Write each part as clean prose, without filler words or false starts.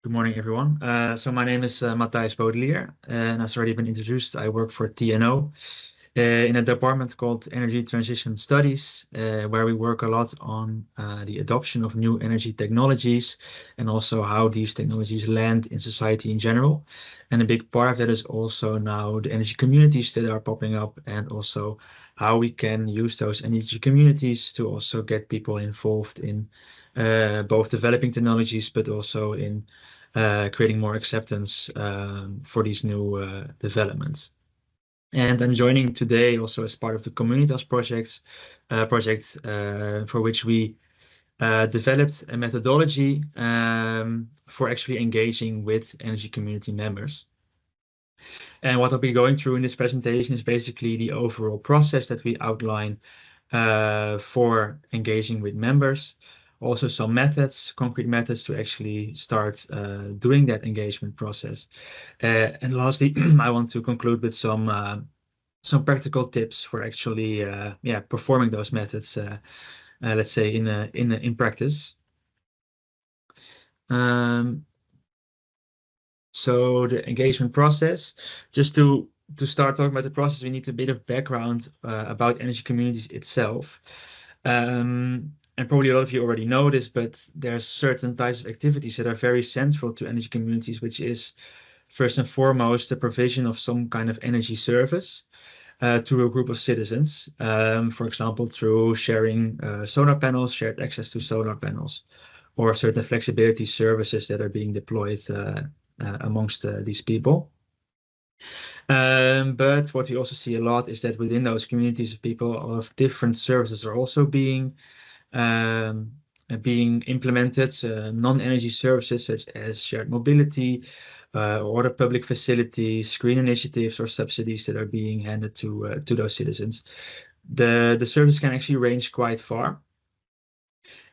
Good morning, everyone. So my name is Matthijs Bodelier, and as already been introduced, I work for TNO in a department called Energy Transition Studies, where we work a lot on the adoption of new energy technologies and also how these technologies land in society in general. And a big part of that is also now the energy communities that are popping up, and also how we can use those energy communities to also get people involved in both developing technologies, but also in creating more acceptance for these new developments. And I'm joining today also as part of the Communitas project for which we developed a methodology for actually engaging with energy community members. And what I'll be going through in this presentation is basically the overall process that we outline for engaging with members. Also some methods, concrete methods to actually start doing that engagement process. And lastly, I want to conclude with some practical tips for actually performing those methods, let's say in practice. So the engagement process, just to start talking about the process, we need a bit of background about energy communities itself. And probably a lot of you already know this, but there's certain types of activities that are very central to energy communities, which is first and foremost the provision of some kind of energy service to a group of citizens. For example, through sharing solar panels, shared access to solar panels, or certain flexibility services that are being deployed amongst these people. But what we also see a lot is that within those communities of people of different services are also being implemented, non-energy services such as shared mobility or other public facilities, green initiatives or subsidies that are being handed to those citizens. The service can actually range quite far.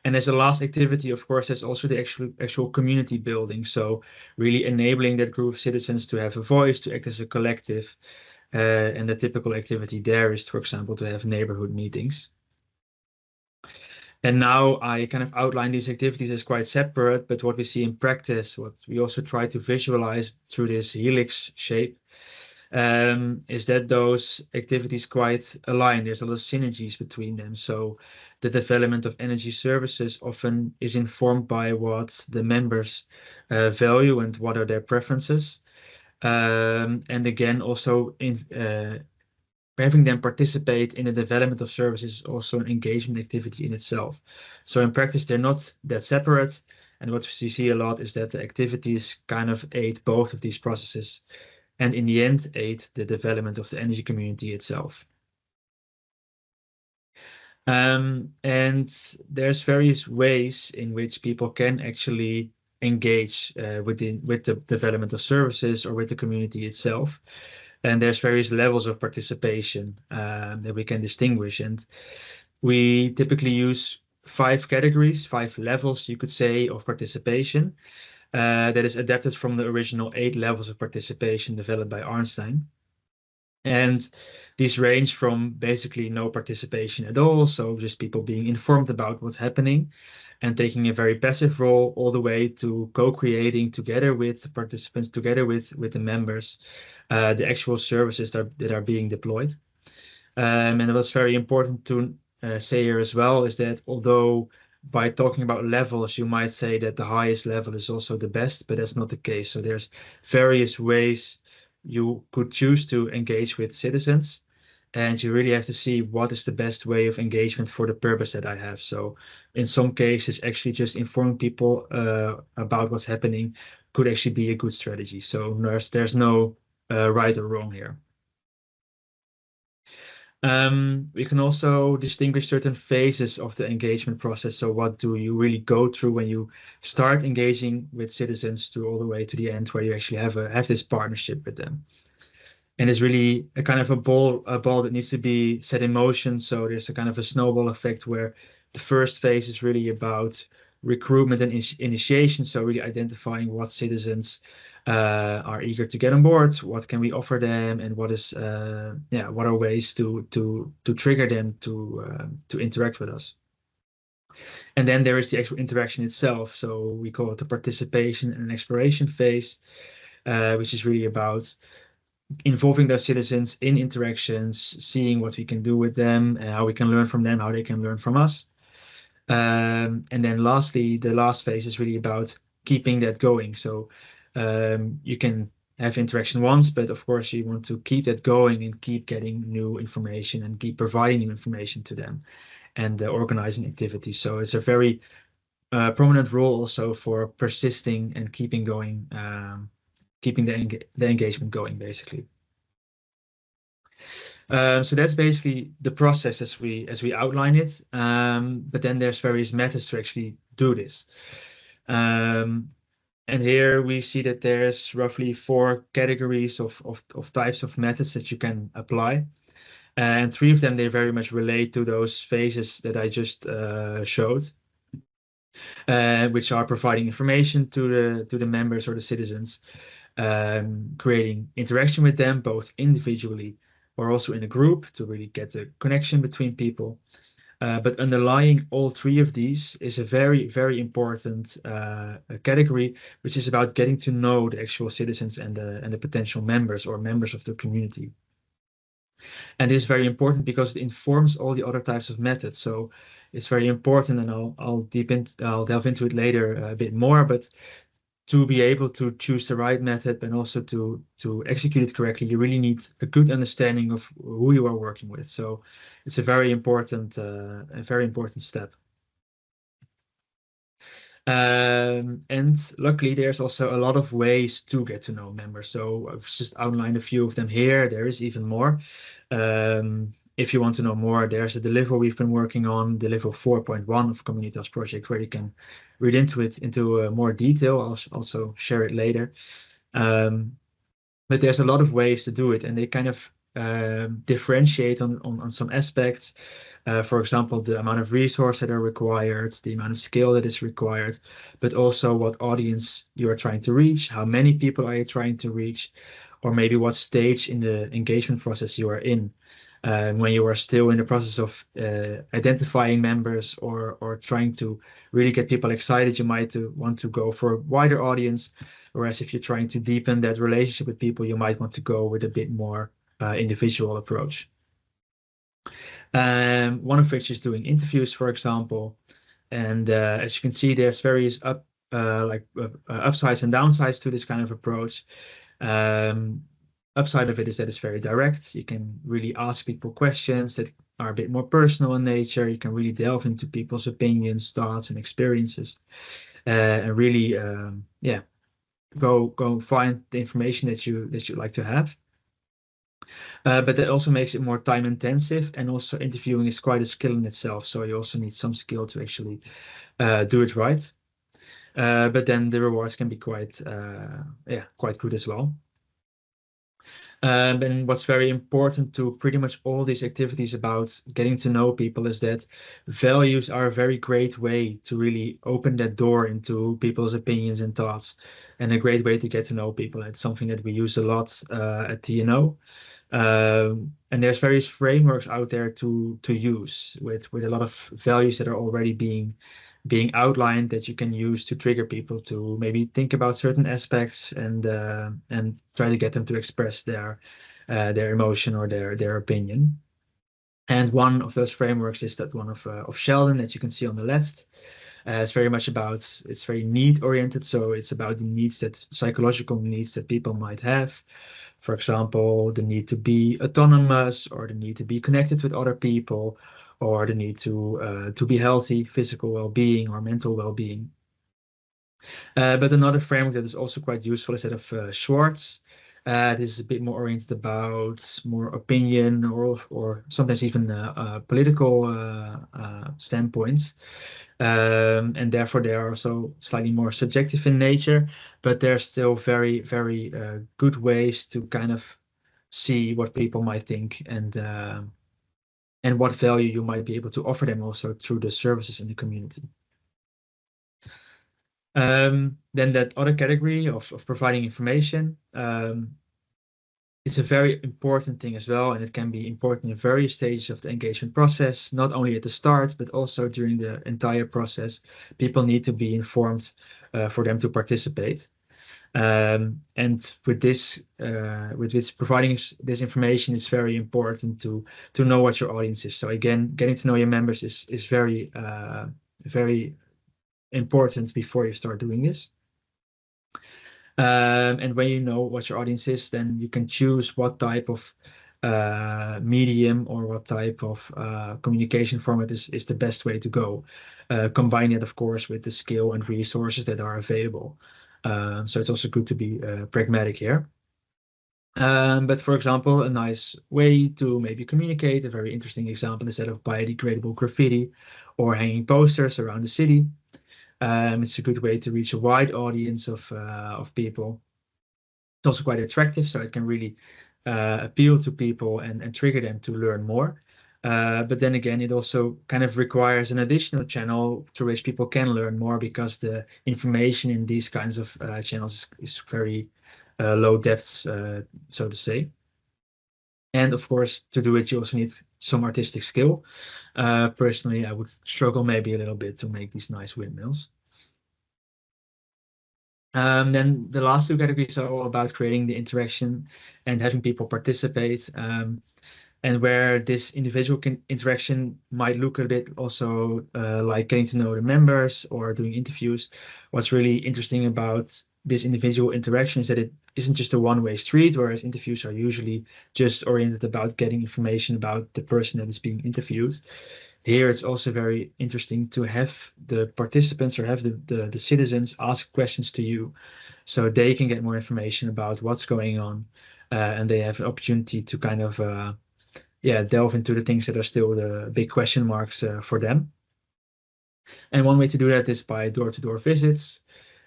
And as a last activity, of course, there's also the actual community building. So really enabling that group of citizens to have a voice, to act as a collective. And the typical activity there is, for example, to have neighborhood meetings. And now I kind of outline these activities as quite separate, but what we see in practice, what we also try to visualize through this helix shape, is that those activities quite align. There's a lot of synergies between them. So the development of energy services often is informed by what the members value and what are their preferences. And again, also having them participate in the development of services is also an engagement activity in itself. So in practice, they're not that separate. And what we see a lot is that the activities kind of aid both of these processes, and in the end, aid the development of the energy community itself. And there's various ways in which people can actually engage with the development of services or with the community itself. And there's various levels of participation that we can distinguish. And we typically use 5 categories, 5 levels, you could say, of participation that is adapted from the original 8 levels of participation developed by Arnstein. And these range from basically no participation at all, so just people being informed about what's happening and taking a very passive role, all the way to co-creating together with the participants, together with the members, the actual services that are being deployed. And what's very important to say here as well is that although by talking about levels, you might say that the highest level is also the best, but that's not the case. So there's various ways you could choose to engage with citizens, and you really have to see what is the best way of engagement for the purpose that I have. So in some cases, actually just informing people about what's happening could actually be a good strategy. So there's no right or wrong here. We can also distinguish certain phases of the engagement process. So what do you really go through when you start engaging with citizens to all the way to the end where you actually have this partnership with them? And it's really a kind of a ball that needs to be set in motion. So there's a kind of a snowball effect where the first phase is really about recruitment and initiation. So really identifying what citizens are eager to get on board, what can we offer them, and what are ways to trigger them to interact with us. And then there is the actual interaction itself. So we call it the participation and exploration phase, which is really about involving those citizens in interactions, seeing what we can do with them, how we can learn from them, how they can learn from us. And then lastly, the last phase is really about keeping that going. So you can have interaction once, but of course you want to keep that going and keep getting new information and keep providing new information to them and organizing activities. So it's a very prominent role also for persisting and keeping going, keeping the engagement going, basically. So that's basically the process as we outline it. But then there's various methods to actually do this. And here we see that there's roughly 4 categories of types of methods that you can apply. And 3 of them, they very much relate to those phases that I just showed, which are providing information to the members or the citizens, creating interaction with them, both individually or also in a group to really get the connection between people. But underlying all 3 of these is a very, very important category, which is about getting to know the actual citizens and the potential members or members of the community. And this is very important because it informs all the other types of methods. So it's very important, and I'll delve into it later a bit more. But to be able to choose the right method and also to execute it correctly, you really need a good understanding of who you are working with. So it's a very important step. And luckily, there's also a lot of ways to get to know members. So I've just outlined a few of them here. There is even more. If you want to know more, there's a deliverable we've been working on, deliverable 4.1 of Communitas project, where you can read into it into more detail. I'll also share it later. But there's a lot of ways to do it, and they kind of differentiate on some aspects. For example, the amount of resources that are required, the amount of skill that is required, but also what audience you are trying to reach, how many people are you trying to reach, or maybe what stage in the engagement process you are in. When you are still in the process of identifying members or trying to really get people excited, you might want to go for a wider audience. Whereas if you're trying to deepen that relationship with people, you might want to go with a bit more individual approach. One of which is doing interviews, for example. And as you can see, there's various upsides and downsides to this kind of approach. Upside of it is that it's very direct. You can really ask people questions that are a bit more personal in nature. You can really delve into people's opinions, thoughts, and experiences, and really, go find the information that you like to have. But that also makes it more time intensive, and also interviewing is quite a skill in itself. So you also need some skill to actually do it right. But then the rewards can be quite good as well. And what's very important to pretty much all these activities about getting to know people is that values are a very great way to really open that door into people's opinions and thoughts, and a great way to get to know people. It's something that we use a lot at TNO. And there's various frameworks out there to use with a lot of values that are already being outlined that you can use to trigger people to maybe think about certain aspects and try to get them to express their emotion or their opinion. And one of those frameworks is that one of Sheldon that you can see on the left. It's very need oriented. So it's about the needs, that psychological needs that people might have. For example, the need to be autonomous, or the need to be connected with other people, or the need to be healthy, physical well-being or mental well-being. But another framework that is also quite useful is that of Schwartz. This is a bit more oriented about more opinion or sometimes even political standpoints. And therefore they are also slightly more subjective in nature, but they're still very, very good ways to kind of see what people might think and what value you might be able to offer them also through the services in the community. Then that other category of providing information, it's a very important thing as well, and it can be important in various stages of the engagement process, not only at the start, but also during the entire process. People need to be informed for them to participate. And with this providing this information, it's very important to know what your audience is. So again, getting to know your members is very important before you start doing this. And when you know what your audience is, then you can choose what type of medium or what type of communication format is the best way to go. Combine it, of course, with the skill and resources that are available. So it's also good to be pragmatic here. But for example, a nice way to maybe communicate, a very interesting example, instead of biodegradable graffiti or hanging posters around the city. It's a good way to reach a wide audience of people. It's also quite attractive, so it can really appeal to people and trigger them to learn more. But then again, it also kind of requires an additional channel through which people can learn more, because the information in these kinds of channels is very low depths, so to say. And of course, to do it, you also need some artistic skill. Personally, I would struggle maybe a little bit to make these nice windmills. Then the last two categories are all about creating the interaction and having people participate. And where this individual interaction might look a bit also like getting to know the members or doing interviews. What's really interesting about this individual interaction is that it isn't just a one-way street, whereas interviews are usually just oriented about getting information about the person that is being interviewed. Here, it's also very interesting to have the participants or have the citizens ask questions to you, so they can get more information about what's going on, and they have an opportunity to kind of delve into the things that are still the big question marks for them. And one way to do that is by door-to-door visits.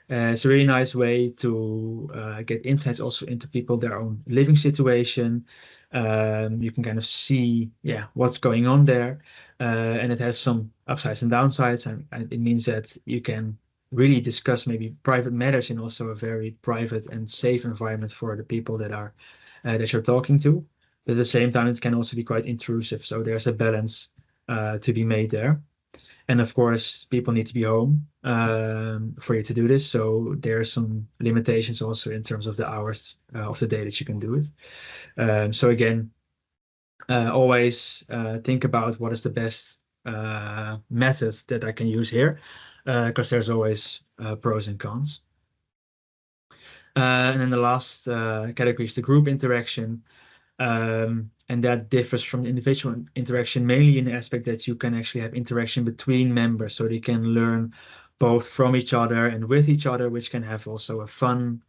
It's a really nice way to get insights also into people, their own living situation. You can kind of see, what's going on there. And it has some upsides and downsides. And it means that you can really discuss maybe private matters in also a very private and safe environment for the people that are that you're talking to. But at the same time, it can also be quite intrusive. So there's a balance to be made there. And of course, people need to be home for you to do this. So there are some limitations also in terms of the hours of the day that you can do it. So again, always think about what is the best method that I can use here, because there's always pros and cons. And then the last category is the group interaction. And that differs from the individual interaction mainly in the aspect that you can actually have interaction between members, so they can learn both from each other and with each other, which can have also a fun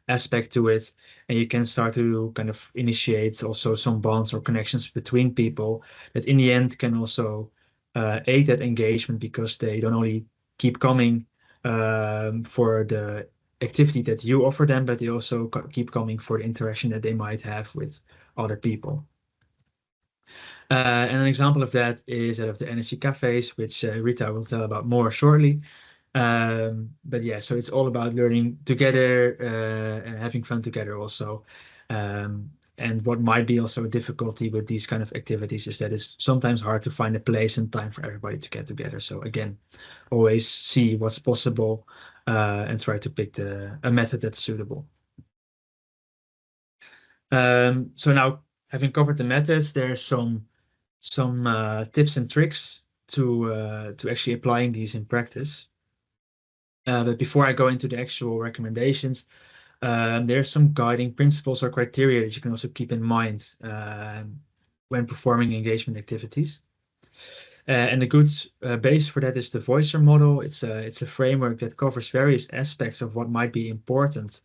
aspect to it. And you can start to kind of initiate also some bonds or connections between people that in the end can also aid that engagement, because they don't only keep coming for the activity that you offer them, but they also keep coming for the interaction that they might have with other people. And an example of that is that of the Energy Cafés, which Rita will tell about more shortly. But yeah, so it's all about learning together and having fun together also. And what might be also a difficulty with these kind of activities is that it's sometimes hard to find a place and time for everybody to get together. So again, always see what's possible and try to pick a method that's suitable. So now, having covered the methods, there's some tips and tricks to actually applying these in practice. But before I go into the actual recommendations, there's some guiding principles or criteria that you can also keep in mind when performing engagement activities. And a good base for that is the Voicer model. It's a framework that covers various aspects of what might be important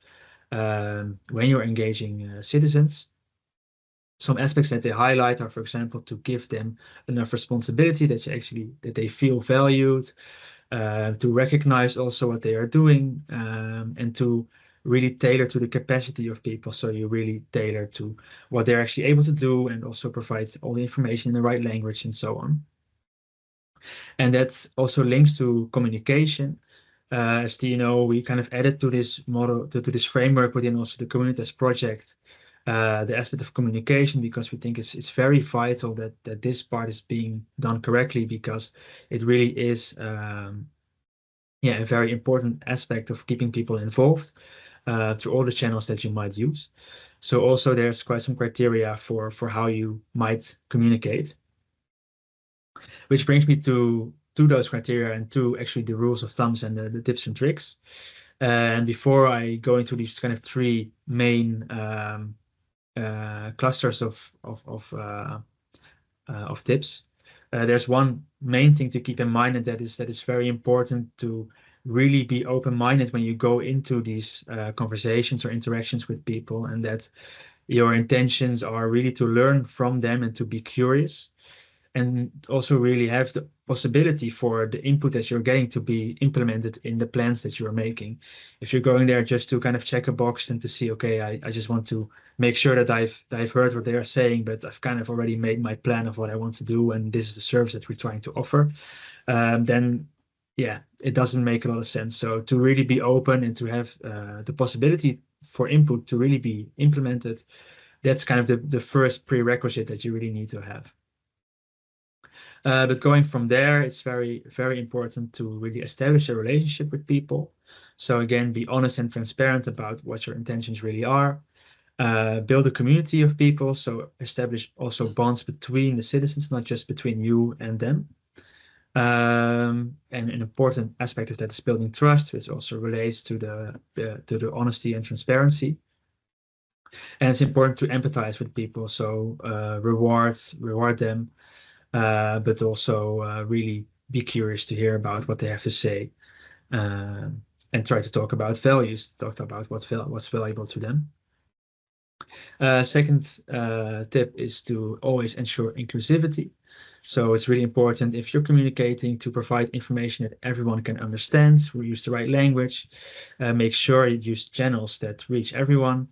when you're engaging citizens. Some aspects that they highlight are, for example, to give them enough responsibility that they feel valued, to recognize also what they are doing, and to really tailor to the capacity of people. So you really tailor to what they're actually able to do, and also provide all the information in the right language and so on. And that also links to communication. As you know, we kind of added to this model, to this framework within also the Communitas project, the aspect of communication, because we think it's very vital that this part is being done correctly, because it really is yeah, a very important aspect of keeping people involved through all the channels that you might use. So also there's quite some criteria for how you might communicate, which brings me to those criteria and to actually the rules of thumbs and the tips and tricks. And before I go into these kind of three main clusters of tips, there's one main thing to keep in mind, and that is very important to really be open-minded when you go into these conversations or interactions with people, and that your intentions are really to learn from them and to be curious, and also really have the possibility for the input that you're getting to be implemented in the plans that you're making. If you're going there just to kind of check a box and to see, okay, I just want to make sure that I've heard what they are saying, but I've kind of already made my plan of what I want to do, and this is the service that we're trying to offer, then yeah, it doesn't make a lot of sense. So to really be open and to have the possibility for input to really be implemented, that's kind of the first prerequisite that you really need to have. But going from there, it's very, very important to really establish a relationship with people. So again, be honest and transparent about what your intentions really are. Build a community of people. So establish also bonds between the citizens, not just between you and them. And an important aspect of that is building trust, which also relates to the honesty and transparency. And it's important to empathize with people. So reward them. But also really be curious to hear about what they have to say, and try to talk about values, talk about what's valuable to them. Second tip is to always ensure inclusivity. So it's really important, if you're communicating, to provide information that everyone can understand. Use the right language. Make sure you use channels that reach everyone.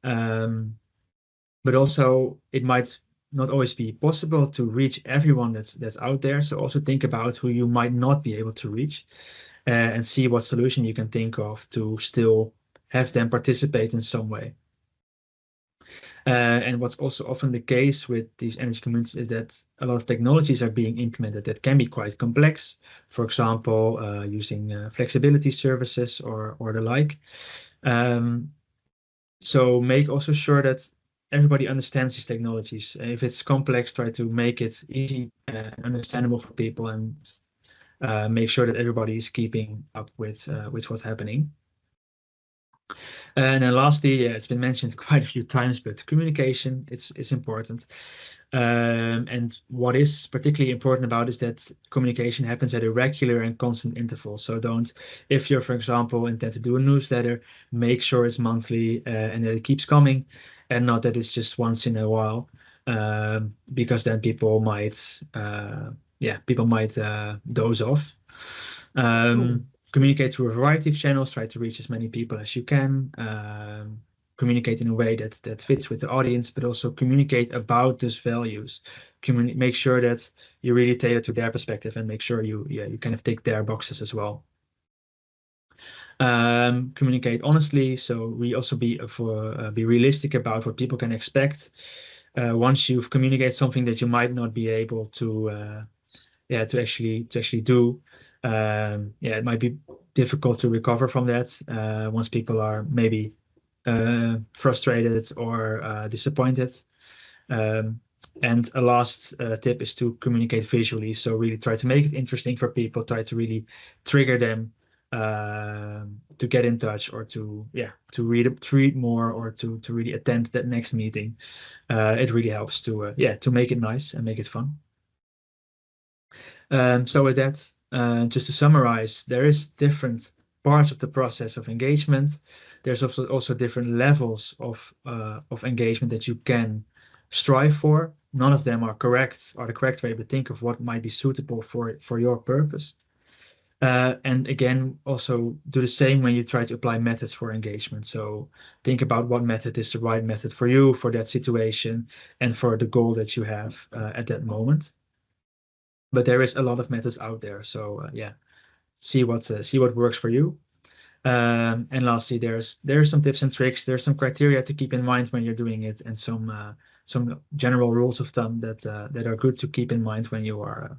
But also it might not always be possible to reach everyone that's out there. So also think about who you might not be able to reach, and see what solution you can think of to still have them participate in some way. And what's also often the case with these energy communities is that a lot of technologies are being implemented that can be quite complex. For example, using flexibility services or the like. So make also sure that everybody understands these technologies. If it's complex, try to make it easy and understandable for people, and make sure that everybody is keeping up with what's happening. And then lastly, it's been mentioned quite a few times, but communication, it's important. And what is particularly important about is that communication happens at a regular and constant interval. So if you're, for example, intend to do a newsletter, make sure it's monthly and that it keeps coming, and not that it's just once in a while, because then people might doze off. Communicate through a variety of channels. Try to reach as many people as you can. Communicate in a way that fits with the audience, but also communicate about those values. Make sure that you really tailor to their perspective, and make sure you kind of tick their boxes as well. Communicate honestly. So we also be realistic about what people can expect. Once you've communicated something that you might not be able to actually do. It might be difficult to recover from that once people are maybe frustrated or disappointed. And a last tip is to communicate visually. So really try to make it interesting for people. Try to really trigger them to get in touch, or to read more, or to really attend that next meeting. It really helps to make it nice and make it fun. So with that, just to summarize, there is different parts of the process of engagement. There's also different levels of engagement that you can strive for. None of them are the correct way, but think of what might be suitable for your purpose. And again, also do the same when you try to apply methods for engagement. So think about what method is the right method for you, for that situation, and for the goal that you have at that moment. But there is a lot of methods out there, so see what works for you. And lastly, there's some tips and tricks. There's some criteria to keep in mind when you're doing it, and some general rules of thumb that are good to keep in mind when you are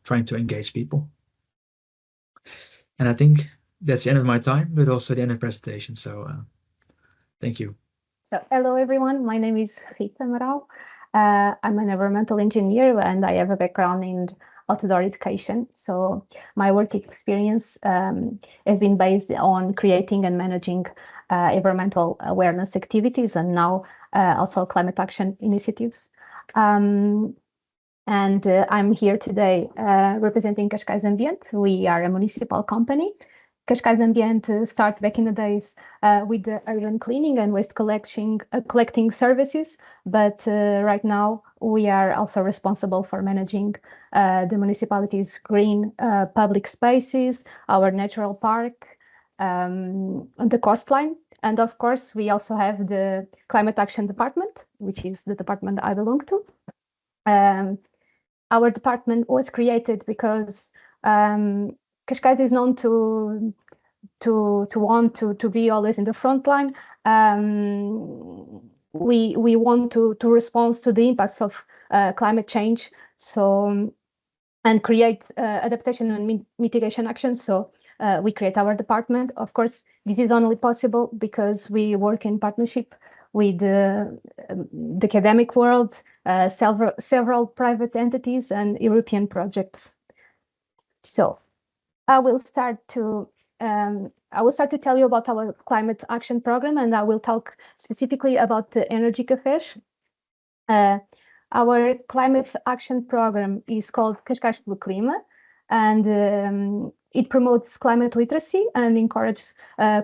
trying to engage people. And I think that's the end of my time, but also the end of the presentation. So thank you. So hello everyone, my name is Rita Amaral. I'm an environmental engineer and I have a background in outdoor education. So my work experience has been based on creating and managing environmental awareness activities and now also climate action initiatives. And I'm here today representing Cascais Ambiente. We are a municipal company. Cascais Ambiente started back in the days with the urban cleaning and waste collecting services, but right now we are also responsible for managing the municipality's green public spaces, our natural park, the coastline, and of course we also have the climate action department, which is the department I belong to. Our department was created because Cascais is known to want to be always in the front line. We want to respond to the impacts of climate change, so and create adaptation and mitigation actions. So we create our department. Of course, this is only possible because we work in partnership with the academic world, several private entities and European projects. So I will start to tell you about our climate action program, and I will talk specifically about the Energy Cafés. Our climate action program is called Cascais pelo Clima, and it promotes climate literacy and encourages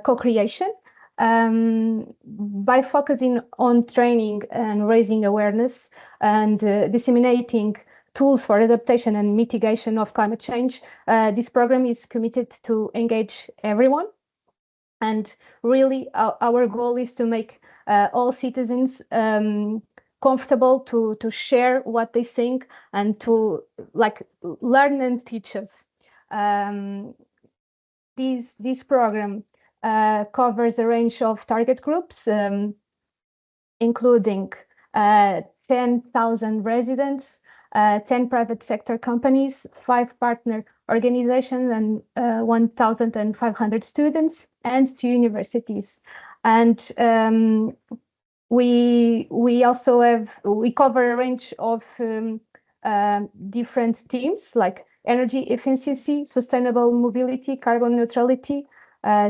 co-creation by focusing on training and raising awareness and disseminating tools for adaptation and mitigation of climate change. This program is committed to engage everyone. And really, our goal is to make all citizens comfortable to share what they think and to learn and teach us. This program covers a range of target groups, including 10,000 residents, 10 private sector companies, 5 partner organizations, and 1,500 students, and 2 universities. And we also cover a range of different themes like energy efficiency, sustainable mobility, carbon neutrality,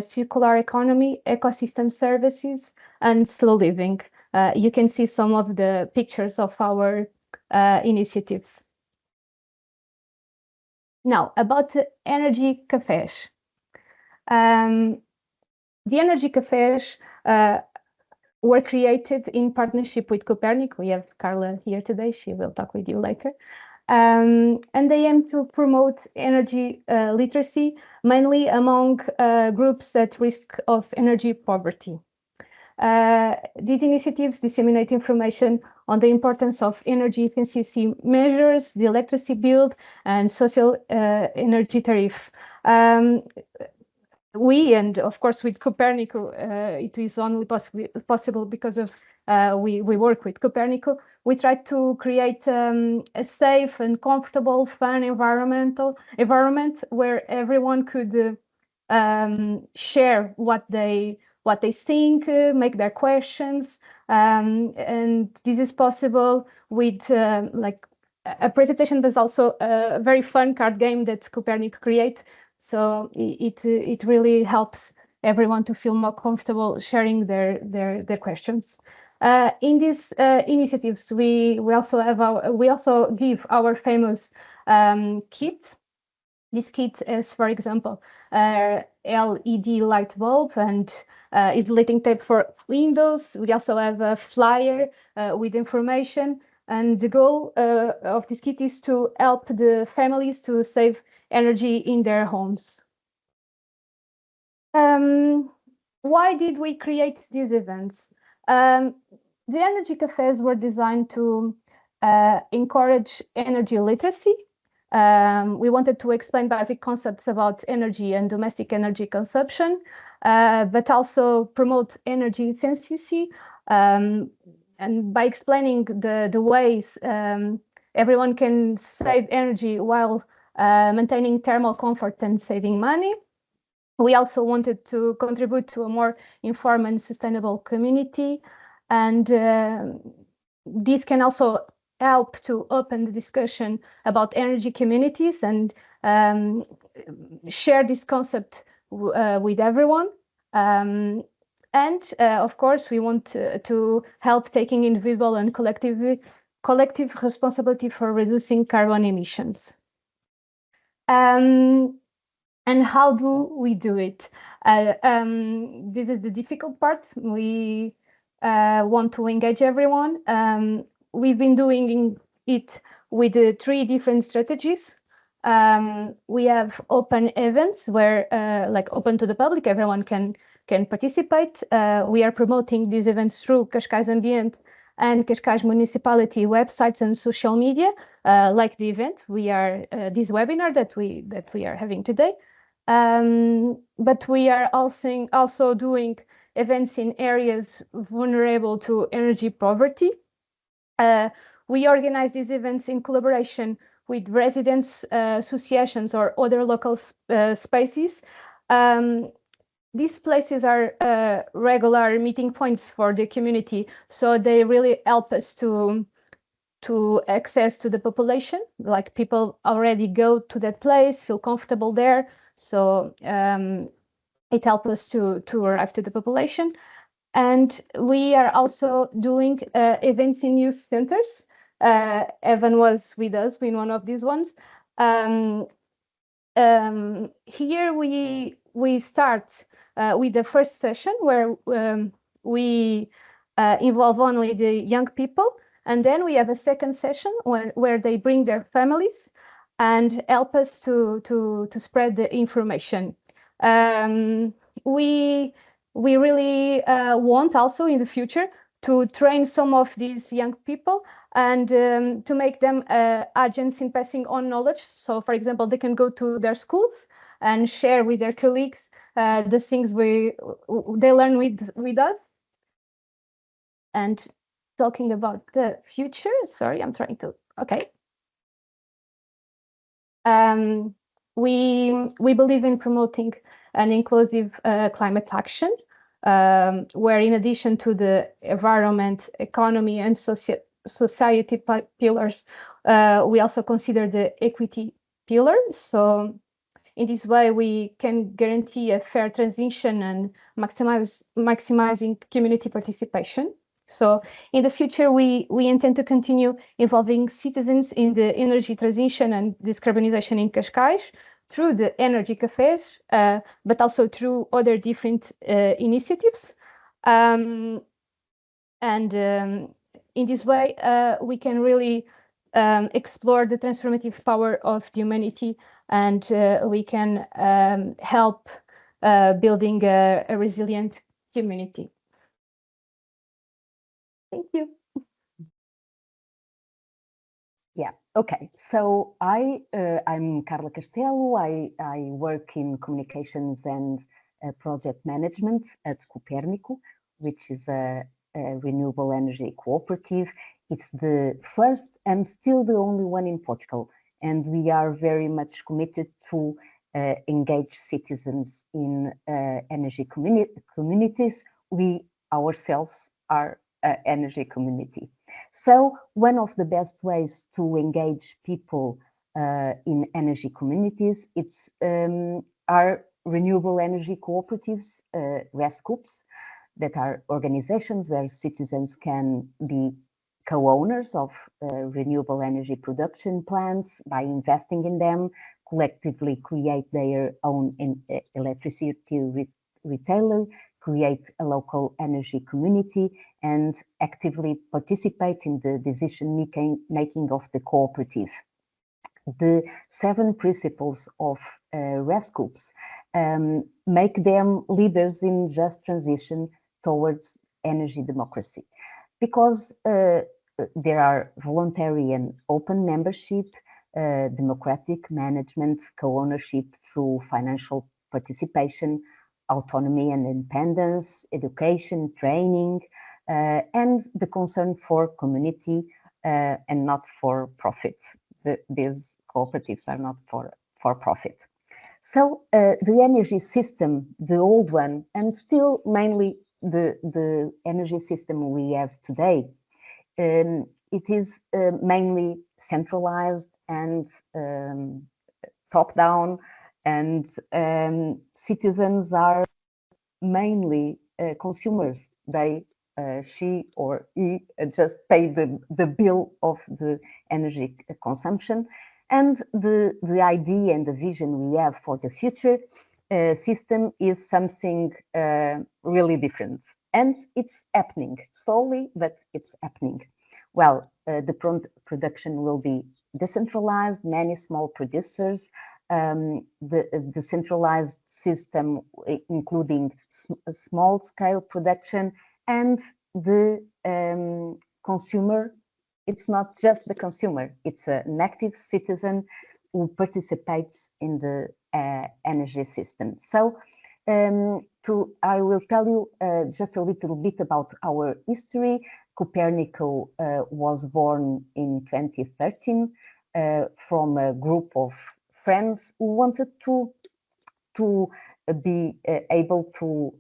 circular economy, ecosystem services, and slow living. You can see some of the pictures of our initiatives. Now, about the Energy Cafés. The Energy Cafés were created in partnership with Copernic. We have Carla here today. She will talk with you later. And they aim to promote energy literacy, mainly among groups at risk of energy poverty. These initiatives disseminate information on the importance of energy efficiency measures, the electricity bill, and social energy tariff. We, and of course with Copernico, it is only possible because of we work with Copernico. We try to create a safe and comfortable, fun environment where everyone could share what they think, make their questions, and this is possible with like a presentation. There's also a very fun card game that Copernic create. So it really helps everyone to feel more comfortable sharing their questions. In these initiatives, we also give our famous kit. This kit is, for example, LED light bulb and isolating tape for windows. We also have a flyer with information. And the goal of this kit is to help the families to save energy in their homes. Why did we create these events? The Energy Cafés were designed to encourage energy literacy We wanted to explain basic concepts about energy and domestic energy consumption, but also promote energy efficiency, and by explaining the ways everyone can save energy while maintaining thermal comfort and saving money. We also wanted to contribute to a more informed and sustainable community, and this can also help to open the discussion about energy communities and share this concept with everyone. And of course, we want to help taking individual and collective responsibility for reducing carbon emissions. And how do we do it? This is the difficult part. We want to engage everyone. We've been doing it with 3 different strategies. We have open events where, like open to the public, everyone can participate. We are promoting these events through Cascais Ambient and Cascais municipality websites and social media, like the event we are this webinar that we are having today. But we are also doing events in areas vulnerable to energy poverty. We organize these events in collaboration with residents, associations, or other local spaces. These places are regular meeting points for the community, so they really help us to access to the population. Like, people already go to that place, feel comfortable there, so it helps us to arrive to the population. And we are also doing events in youth centers. Evan was with us in one of these ones. Here we start with the first session where we involve only the young people, and then we have a second session where they bring their families and help us to spread the information. We really want also in the future to train some of these young people and to make them agents in passing on knowledge. So, for example, they can go to their schools and share with their colleagues the things they learn with us. And talking about the future, sorry, I'm trying to, okay. We believe in promoting an inclusive climate action, where in addition to the environment, economy, and society pillars, we also consider the equity pillar. So in this way, we can guarantee a fair transition and maximizing community participation. So in the future, we intend to continue involving citizens in the energy transition and decarbonization in Cascais through the Energy Cafés, but also through other different initiatives. And in this way, we can really explore the transformative power of the humanity, and we can help building a resilient community. Thank you. Yeah, okay. So I'm Carla Castelo. I work in communications and project management at Coopernico, which is a renewable energy cooperative. It's the first and still the only one in Portugal. And we are very much committed to engage citizens in energy communities. We ourselves are an energy community. So one of the best ways to engage people in energy communities, it's our renewable energy cooperatives, RESCOOPs, that are organizations where citizens can be co-owners of renewable energy production plants by investing in them, collectively create their own electricity retailer, create a local energy community, and actively participate in the decision-making of the cooperative. The 7 principles of RESCOOPs make them leaders in just transition towards energy democracy, because there are voluntary and open membership, democratic management, co-ownership through financial participation, autonomy and independence, education, training, and the concern for community and not for profit. These cooperatives are not for profit. So the energy system, the old one, and still mainly the energy system we have today, it is mainly centralized and top-down, and citizens are mainly consumers. They, she or he just pay the bill of the energy consumption. And the idea and the vision we have for the future system is something really different. And it's happening slowly, but it's happening. Well, the production will be decentralized, many small producers, the decentralized system, including small-scale production, and the consumer. It's not just the consumer, it's an active citizen who participates in the energy system. So I will tell you just a little bit about our history. Copernico was born in 2013 from a group of friends who wanted to be able to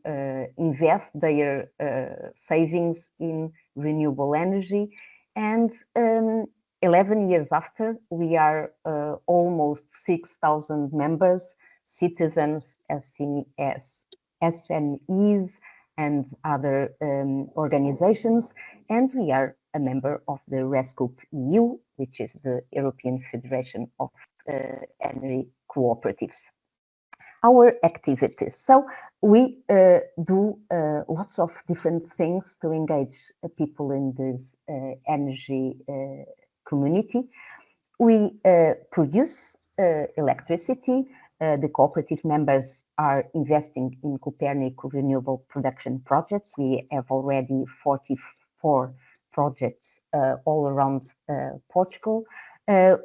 invest their savings in renewable energy. And 11 years after, we are almost 6,000 members, citizens, SMEs, and other organizations. And we are a member of the RESCOOP EU, which is the European Federation of Energy Cooperatives. Our activities. So we do lots of different things to engage people in this energy community. We produce electricity. The cooperative members are investing in Copernico renewable production projects. We have already 44 projects all around Portugal.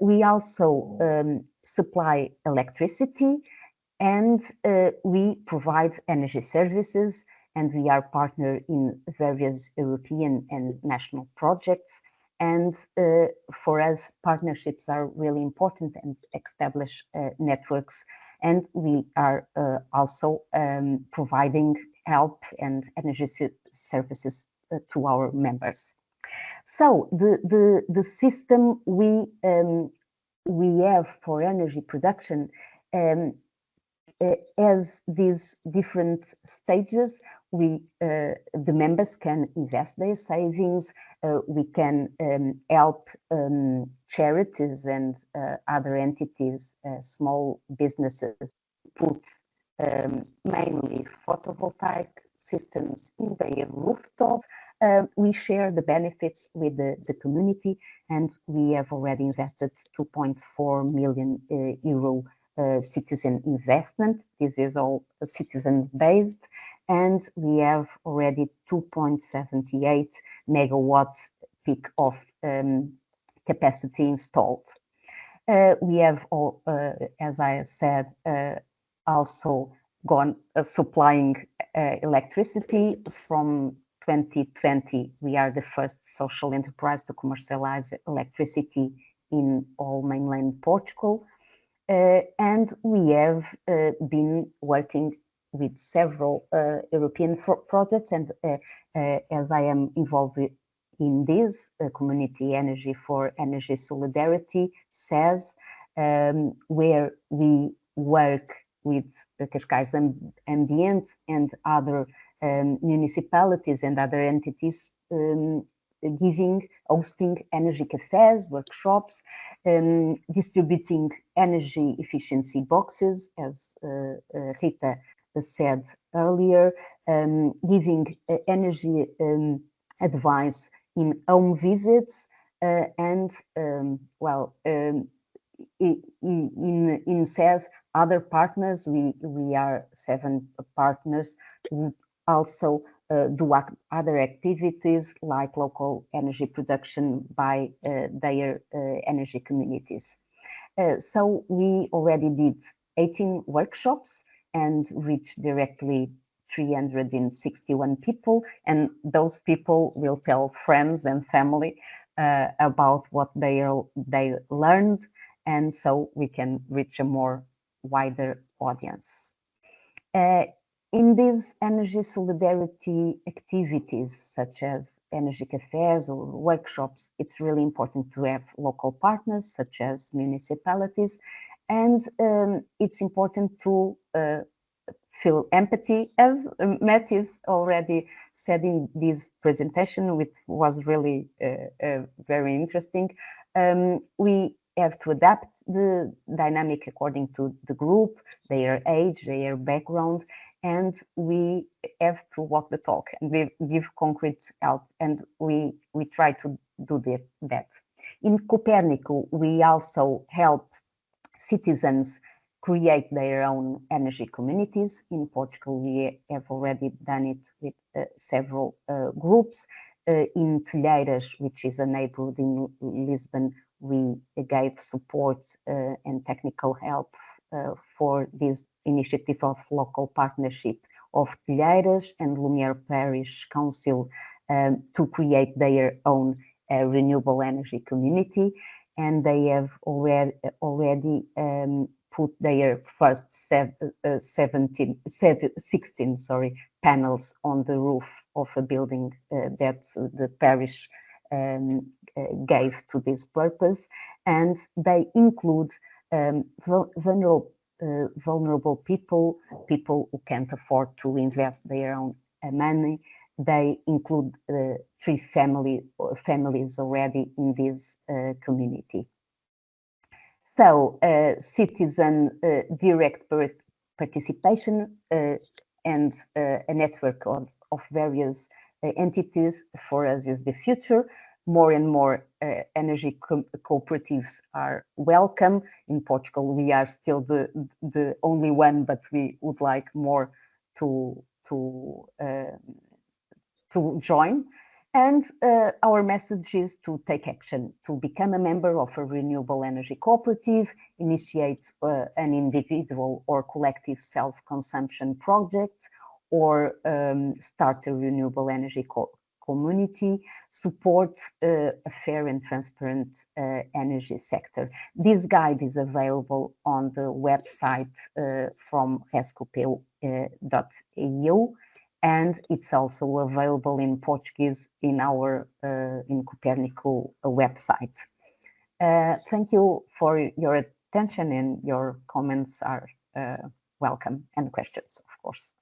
We also supply electricity, and we provide energy services, and we are partner in various European and national projects. And for us, partnerships are really important and establish networks. And we are also providing help and energy services to our members. So the system we have for energy production as these different stages. We the members can invest their savings. We can help charities and other entities, small businesses, put mainly photovoltaic systems in their rooftops. We share the benefits with the community, and we have already invested 2.4 million euro citizen investment. This is all citizen-based, and we have already 2.78 megawatts peak of capacity installed. We have, all, as I said, also gone supplying electricity from 2020. We are the first social enterprise to commercialize electricity in all mainland Portugal. And we have been working with several European projects, and as I am involved in this Community Energy for Energy Solidarity, says, where we work with the Cascais Ambient and other municipalities and other entities, hosting energy cafes, workshops, distributing energy efficiency boxes, as Rita said earlier, giving energy advice in home visits, and well, in SES, other partners, we are 7 partners who also do other activities like local energy production by their energy communities. So we already did 18 workshops and reached directly 361 people, and those people will tell friends and family about what they learned, and so we can reach a more wider audience. In these energy solidarity activities, such as energy cafes or workshops, it's really important to have local partners, such as municipalities, and it's important to feel empathy, as Mattis already said in this presentation, which was really very interesting. We have to adapt the dynamic according to the group, their age, their background, and we have to walk the talk and we give concrete help, and we try to do that. In Copernico, we also help citizens create their own energy communities. In Portugal, we have already done it with several groups. In Telheiras, which is a neighborhood in Lisbon, we gave support and technical help for this initiative of local partnership of Telheiras and Lumiere Parish Council to create their own renewable energy community. And they have already put their first 16 panels on the roof of a building that the parish gave to this purpose. And they include vulnerable people who can't afford to invest their own money. They include 3 families already in this community. So citizen direct participation and a network of various entities for us is the future. More and more energy cooperatives are welcome. In Portugal, we are still the only one, but we would like more to join. And our message is to take action, to become a member of a renewable energy cooperative, initiate an individual or collective self-consumption project, or start a renewable energy community, support a fair and transparent energy sector. This guide is available on the website from rescopeu.eu. And it's also available in Portuguese in our in Copernico website. Thank you for your attention, and your comments are welcome, and questions, of course.